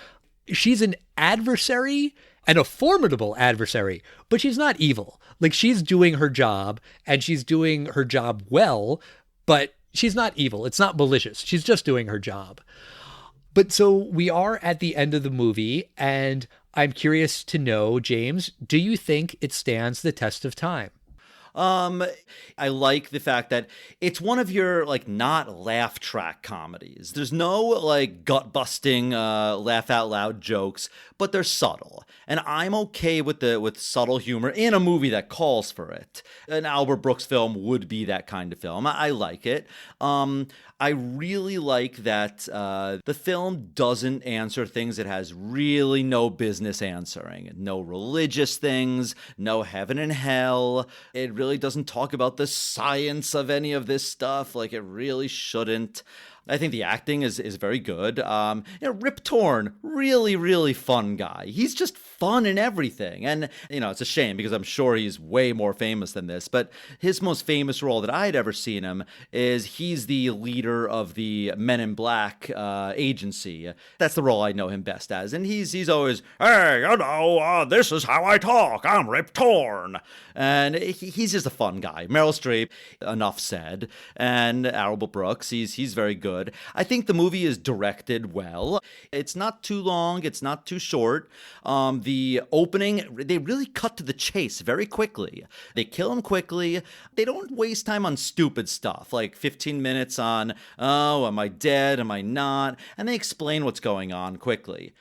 She's an adversary and a formidable adversary, but she's not evil. Like, she's doing her job, and she's doing her job well, but she's not evil. It's not malicious. She's just doing her job. But so we are at the end of the movie, and I'm curious to know, James, do you think it stands the test of time? I like the fact that it's one of your not laugh track comedies. There's no gut busting laugh out loud jokes, but they're subtle. And I'm okay with subtle humor in a movie that calls for it. An Albert Brooks film would be that kind of film. I like it. I really like that the film doesn't answer things it has really no business answering. No religious things, no heaven and hell. It really doesn't talk about the science of any of this stuff like it really shouldn't. I think the acting is very good. Rip Torn, really, really fun guy. He's just fun in everything. And, it's a shame because I'm sure he's way more famous than this. But his most famous role that I'd ever seen him is he's the leader of the Men in Black agency. That's the role I know him best as. And he's always, hey, this is how I talk. I'm Rip Torn. And he's just a fun guy. Meryl Streep, enough said. And Albert Brooks, he's very good. I think the movie is directed well. It's not too long. It's not too short. The opening, they really cut to the chase very quickly. They kill him quickly. They don't waste time on stupid stuff, like 15 minutes on, oh, am I dead? Am I not? And they explain what's going on quickly.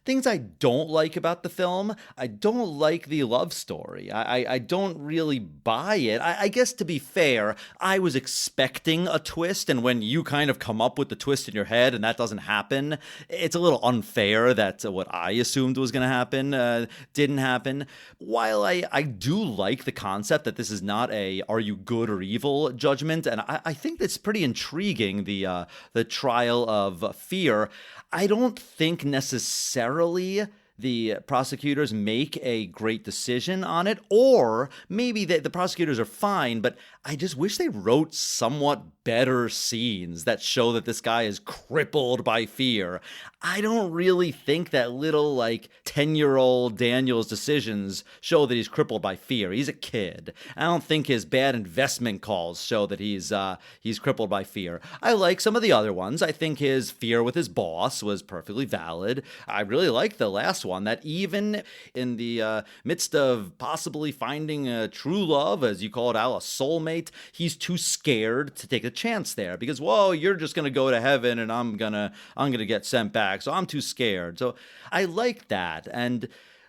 Things I don't like about the film, I don't like the love story. I don't really buy it. I guess to be fair, I was expecting a twist, and when you kind of come up with the twist in your head and that doesn't happen, it's a little unfair that what I assumed was going to happen didn't happen. While I do like the concept that this is not a are you good or evil judgment, and I think that's pretty intriguing, the trial of fear, I don't think necessarily the prosecutors make a great decision on it, or maybe the prosecutors are fine, but I just wish they wrote somewhat better scenes that show that this guy is crippled by fear. I don't really think that little 10-year-old Daniel's decisions show that he's crippled by fear. He's a kid. I don't think his bad investment calls show that he's crippled by fear. I like some of the other ones. I think his fear with his boss was perfectly valid. I really like the last one, that even in the midst of possibly finding a true love, as you call it, Al, a soulmate, he's too scared to take a chance there because, whoa, you're just gonna go to heaven and I'm gonna get sent back, so I'm too scared. So I like that. And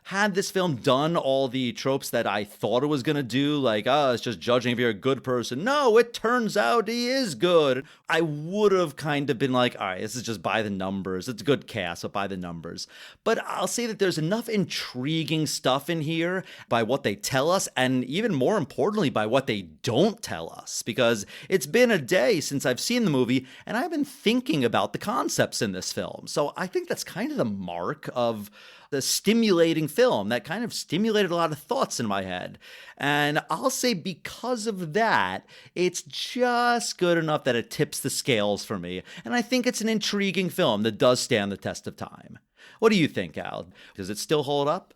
had this film done all the tropes that I thought it was going to do, it's just judging if you're a good person. No, it turns out he is good. I would have kind of been like, all right, this is just by the numbers. It's a good cast, but by the numbers. But I'll say that there's enough intriguing stuff in here by what they tell us, and even more importantly, by what they don't tell us. Because it's been a day since I've seen the movie, and I've been thinking about the concepts in this film. So I think that's kind of the mark of the stimulating film that kind of stimulated a lot of thoughts in my head. And I'll say because of that, it's just good enough that it tips the scales for me. And I think it's an intriguing film that does stand the test of time. What do you think, Al? Does it still hold up?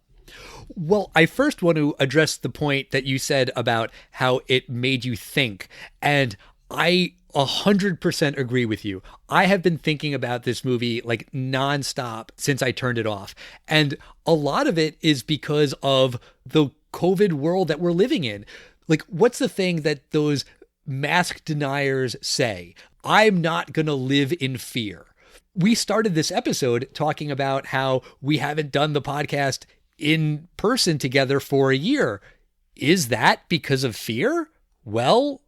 Well, I first want to address the point that you said about how it made you think. And I 100% agree with you. I have been thinking about this movie nonstop since I turned it off. And a lot of it is because of the COVID world that we're living in. What's the thing that those mask deniers say? I'm not going to live in fear. We started this episode talking about how we haven't done the podcast in person together for a year. Is that because of fear? Well,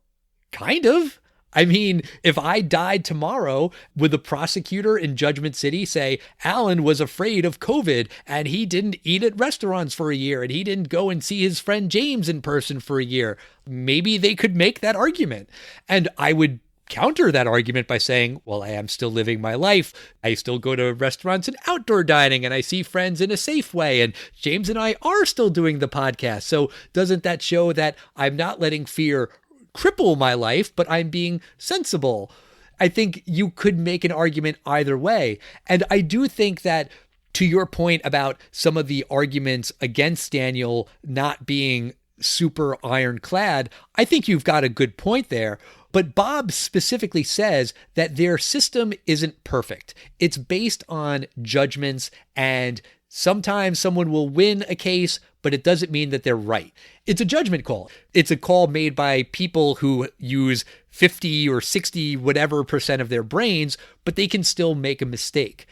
kind of. I mean, if I died tomorrow, would the prosecutor in Judgment City say Alan was afraid of COVID and he didn't eat at restaurants for a year and he didn't go and see his friend James in person for a year? Maybe they could make that argument. And I would counter that argument by saying, well, I am still living my life. I still go to restaurants and outdoor dining and I see friends in a safe way. And James and I are still doing the podcast. So doesn't that show that I'm not letting fear cripple my life, but I'm being sensible? I think you could make an argument either way. And I do think that, to your point about some of the arguments against Daniel not being super ironclad, I think you've got a good point there. But Bob specifically says that their system isn't perfect. It's based on judgments and Sometimes someone will win a case, but it doesn't mean that they're right. It's a judgment call. It's a call made by people who use 50 or 60 whatever percent of their brains, but they can still make a mistake.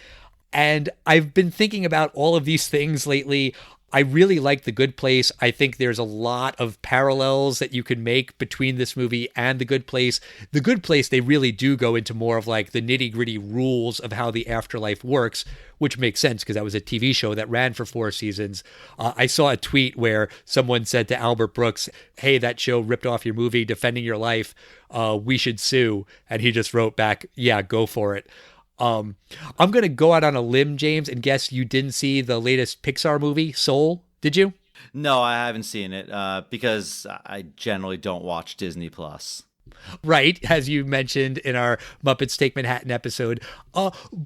And I've been thinking about all of these things lately. I really like The Good Place. I think there's a lot of parallels that you can make between this movie and The Good Place. The Good Place, they really do go into more of like the nitty-gritty rules of how the afterlife works, which makes sense because that was a TV show that ran for 4 seasons. I saw a tweet where someone said to Albert Brooks, hey, that show ripped off your movie, Defending Your Life. We should sue. And he just wrote back, yeah, go for it. I'm going to go out on a limb, James, and guess you didn't see the latest Pixar movie, Soul, did you? No, I haven't seen it because I generally don't watch Disney Plus. Right, as you mentioned in our Muppets Take Manhattan episode.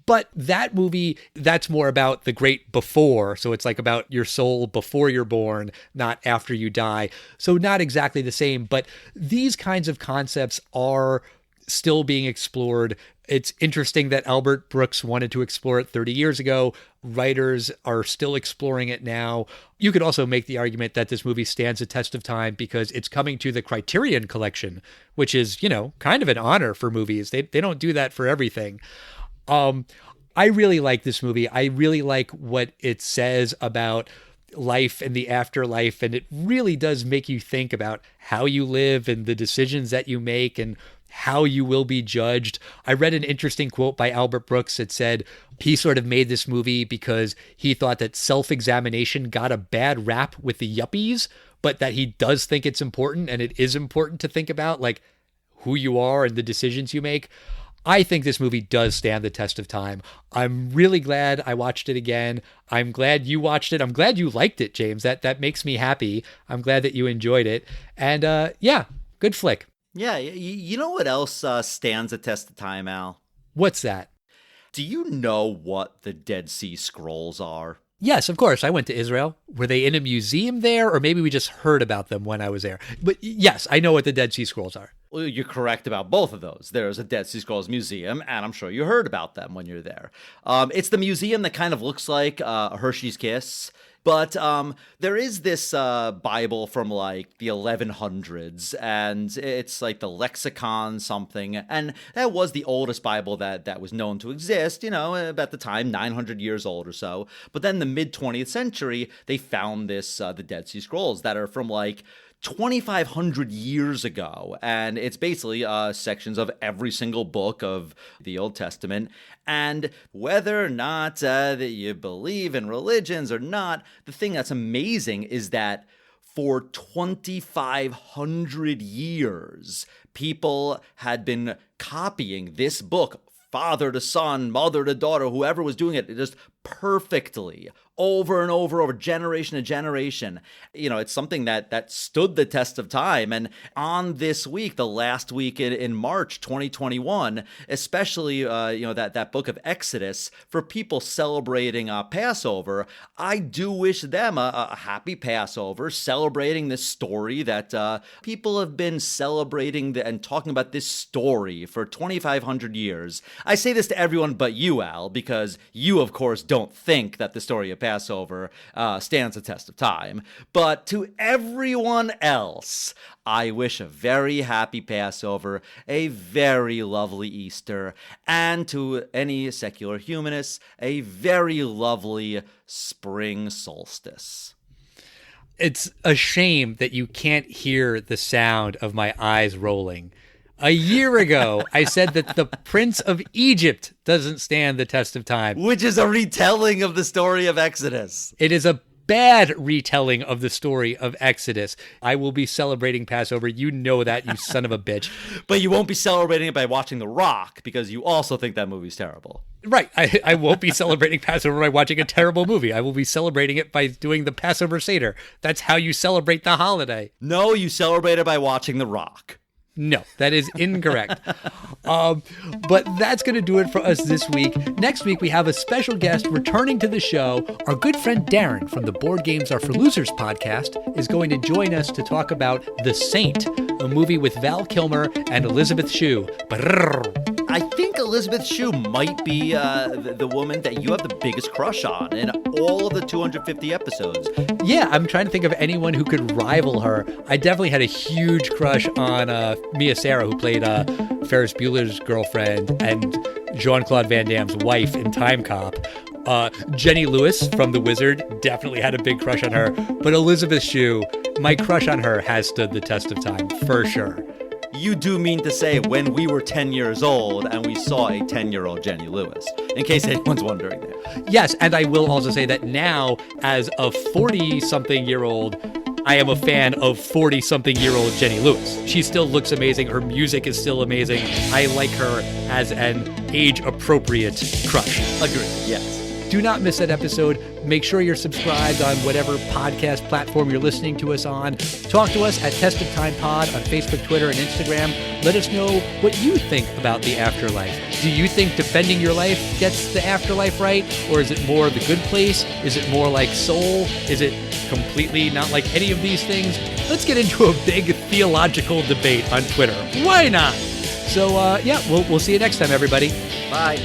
But that movie, that's more about the great before. So it's like about your soul before you're born, not after you die. So not exactly the same, but these kinds of concepts are still being explored. It's interesting that Albert Brooks wanted to explore it 30 years ago. Writers are still exploring it now. You could also make the argument that this movie stands a test of time because it's coming to the Criterion Collection, which is, you know, kind of an honor for movies. They don't do that for everything. I really like this movie. I really like what it says about life and the afterlife, and it really does make you think about how you live and the decisions that you make and how you will be judged. I read an interesting quote by Albert Brooks that said he sort of made this movie because he thought that self-examination got a bad rap with the yuppies, but that he does think it's important, and it is important to think about like who you are and the decisions you make. I think this movie does stand the test of time. I'm really glad I watched it again. I'm glad you watched it. I'm glad you liked it, James. That makes me happy. I'm glad that you enjoyed it. And yeah, good flick. Yeah, you know what else stands the test of time, Al? What's that? Do you know what the Dead Sea Scrolls are? Yes, of course. I went to Israel. Were they in a museum there, or maybe we just heard about them when I was there? But yes, I know what the Dead Sea Scrolls are. Well, you're correct about both of those. There's a Dead Sea Scrolls museum, and I'm sure you heard about them when you're there. It's the museum that kind of looks like Hershey's Kiss. But there is this Bible from like the 1100s, and it's like the lexicon something, and that was the oldest Bible that was known to exist, you know, at the time, 900 years old or so. But then the mid-20th century, they found this, the Dead Sea Scrolls that are from like 2,500 years ago, and it's basically sections of every single book of the Old Testament. And whether or not that you believe in religions or not, the thing that's amazing is that for 2,500 years, people had been copying this book, father to son, mother to daughter, whoever was doing it, just perfectly, over and over, generation to generation. You know, it's something that stood the test of time. And on this week, the last week in March 2021, especially, that book of Exodus, for people celebrating Passover, I do wish them a happy Passover, celebrating this story that people have been celebrating and talking about this story for 2,500 years. I say this to everyone but you, Al, because you, of course, don't think that the story of Passover stands the test of time. But to everyone else, I wish a very happy Passover, a very lovely Easter, and to any secular humanists, a very lovely spring solstice. It's a shame that you can't hear the sound of my eyes rolling. A year ago, I said that the Prince of Egypt doesn't stand the test of time. Which is a retelling of the story of Exodus. It is a bad retelling of the story of Exodus. I will be celebrating Passover. You know that, you son of a bitch. But you won't be celebrating it by watching The Rock, because you also think that movie's terrible. Right. I won't be celebrating Passover by watching a terrible movie. I will be celebrating it by doing the Passover Seder. That's how you celebrate the holiday. No, you celebrate it by watching The Rock. No, that is incorrect. But that's going to do it for us this week. Next week, we have a special guest returning to the show. Our good friend Darren from the Board Games Are for Losers podcast is going to join us to talk about The Saint, a movie with Val Kilmer and Elizabeth Shue. Brrr. I think Elizabeth Shue might be the woman that you have the biggest crush on in all of the 250 episodes. Yeah, I'm trying to think of anyone who could rival her. I definitely had a huge crush on Mia Sara, who played Ferris Bueller's girlfriend and Jean-Claude Van Damme's wife in Time Cop. Jenny Lewis from The Wizard, definitely had a big crush on her. But Elizabeth Shue, my crush on her has stood the test of time, for sure. You do mean to say when we were 10 years old and we saw a 10-year-old Jenny Lewis, in case anyone's wondering there. Yes, and I will also say that now, as a 40-something-year-old, I am a fan of 40-something-year-old Jenny Lewis. She still looks amazing. Her music is still amazing. I like her as an age-appropriate crush. Agreed, yes. Do not miss that episode. Make sure you're subscribed on whatever podcast platform you're listening to us on. Talk to us at Test of Time Pod on Facebook, Twitter, and Instagram. Let us know what you think about the afterlife. Do you think defending your life gets the afterlife right? Or is it more The Good Place? Is it more like Soul? Is it completely not like any of these things? Let's get into a big theological debate on Twitter. Why not? So, yeah, we'll see you next time, everybody. Bye.